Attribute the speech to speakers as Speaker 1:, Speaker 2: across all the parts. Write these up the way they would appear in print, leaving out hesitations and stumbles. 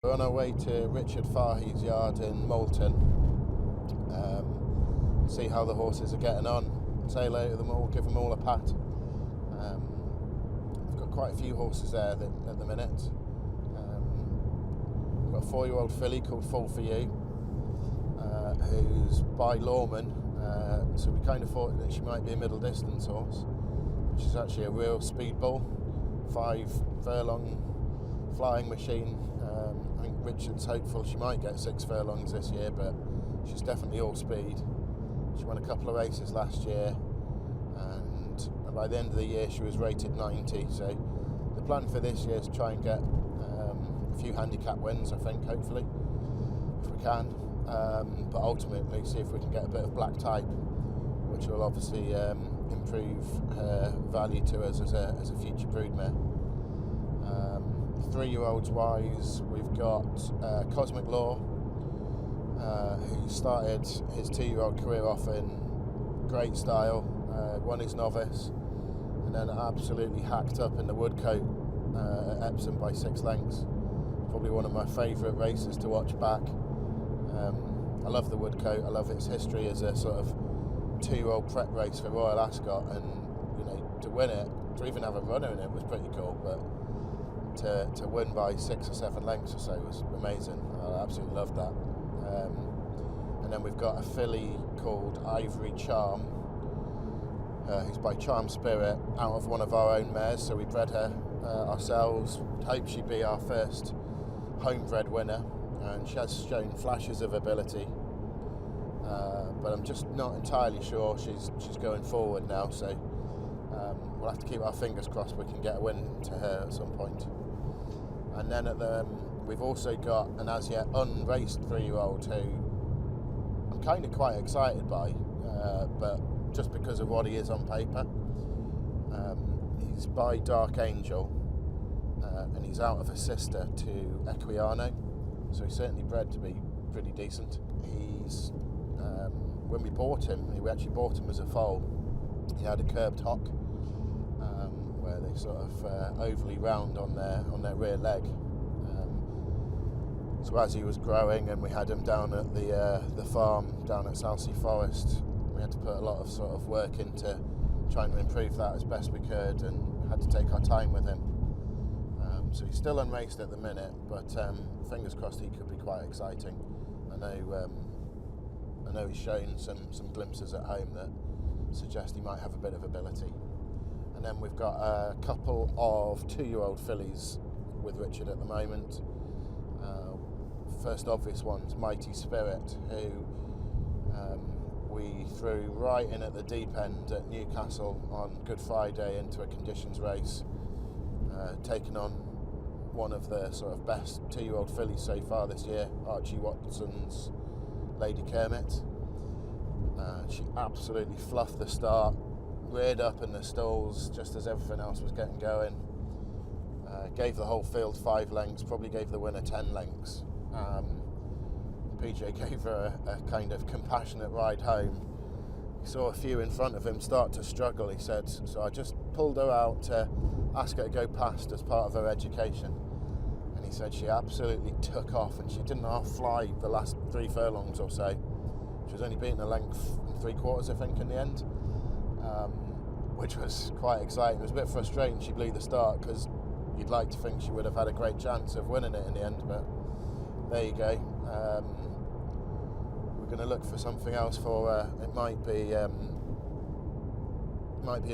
Speaker 1: We're on our way to Richard Faheys' yard in Malton. See how the horses are getting on. Say hello to them all, give them all a pat. We've got quite a few horses there at the minute. We've got a 4-year-old filly called Fall For You, who's by Lawman, so we kind of thought that she might be a middle distance horse. She's actually a real speed bull, 5 furlong flying machine. I think Richard's hopeful she might get 6 furlongs this year, but she's definitely all speed. She won a couple of races last year, and by the end of the year she was rated 90. So the plan for this year is to try and get a few handicap wins, I think, hopefully, if we can. But ultimately see if we can get a bit of black type, which will obviously improve her value to us as a future broodmare. 3-year-olds wise, we've got Cosmic Law, who started his 2-year-old career off in great style, won his novice, and then absolutely hacked up in the Woodcote at Epsom by 6 lengths. Probably one of my favourite races to watch back. I love the Woodcote. I love its history as a sort of 2-year-old prep race for Royal Ascot, and to win it, to even have a runner in it was pretty cool, but to win by 6 or 7 lengths or so was amazing. I absolutely loved that. And then we've got a filly called Ivory Charm, who's by Charm Spirit, out of one of our own mares, so we bred her ourselves. Hope she'd be our first homebred winner, and she has shown flashes of ability, but I'm just not entirely sure she's going forward now, so we'll have to keep our fingers crossed we can get a win to her at some point. And then we've also got an as yet unraced 3-year-old who I'm kind of quite excited by, but just because of what he is on paper. He's by Dark Angel, and he's out of a sister to Equiano, so he's certainly bred to be pretty decent. He's when we bought him, we actually bought him as a foal. He had a curbed hock, where they sort of overly round on their rear leg. So as he was growing, and we had him down at the farm down at Southsea Forest, we had to put a lot of sort of work into trying to improve that as best we could, and had to take our time with him. So he's still unraced at the minute, but fingers crossed he could be quite exciting. I know he's shown some glimpses at home that suggest he might have a bit of ability. And then we've got a couple of 2-year-old fillies with Richard at the moment. First obvious one's Mighty Spirit, who we threw right in at the deep end at Newcastle on Good Friday into a conditions race, taking on one of the sort of best 2-year-old fillies so far this year, Archie Watson's Lady Kermit. She absolutely fluffed the start, reared up in the stalls just as everything else was getting going. Gave the whole field 5 lengths, probably gave the winner 10 lengths. PJ gave her a kind of compassionate ride home. He saw a few in front of him start to struggle, he said, so I just pulled her out to ask her to go past as part of her education. And he said she absolutely took off, and she didn't half fly the last 3 furlongs or so. She was only beaten a length and 3/4, I think, in the end, which was quite exciting. It was a bit frustrating she blew the start, because you'd like to think she would have had a great chance of winning it in the end, but there you go. We're going to look for something else for her. It might be a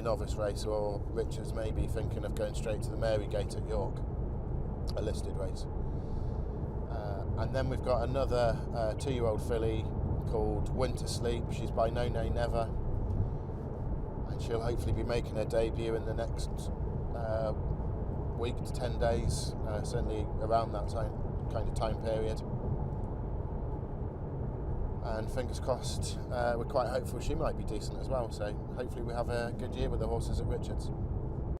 Speaker 1: novice race, or Richard's maybe thinking of going straight to the Mary Gate at York, a listed race. And then we've got another 2-year-old filly called Winter Sleep. She's by No Nay Never, and she'll hopefully be making her debut in the next week to 10 days, certainly around that kind of time period. And fingers crossed, we're quite hopeful she might be decent as well, so hopefully we have a good year with the horses at Richards.